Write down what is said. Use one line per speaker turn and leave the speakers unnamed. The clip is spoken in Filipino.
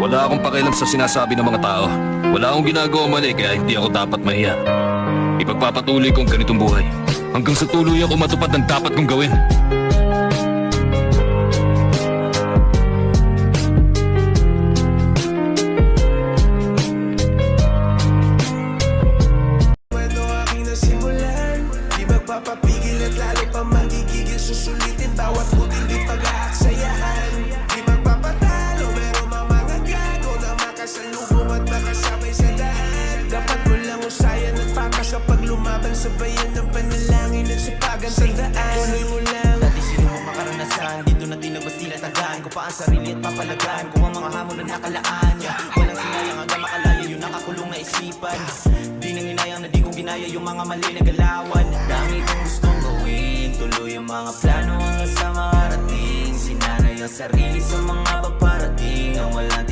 Wala akong pakialam sa sinasabi ng mga tao. Wala akong ginagawa mali kaya hindi ako dapat mahiya. Ipagpapatuloy ko ang ganitong buhay hanggang sa tuluyan ko matupad ng dapat kong gawin.
Ano aking nasimulan, di magpapapigil at lalo pa magigigil. Susulitin bawat puting di pag-aaksayahan. Di magpapatalo pero mga gago na makasalubong at makasabay sa daan. Dapat mo lang usayan at patas kapag lumaban. Sabayan ng panalangin at sipagan sa daan. Tuloy mo lang.
Dati sino mo makaranasan, dito na tinabas tinatagaan ko pa ang sarili at papalagaan ko ang mga hamon na nakalaan. Walang sinayang hanggang makalaya yung nakakulong na isipan. Di nang inayang na di ko ginaya yung mga mali na galawan. Dami kong gustong gawin, tuloy ang mga plano hanggang sa makarating. Sinanay ang sarili sa mga paparating ang walang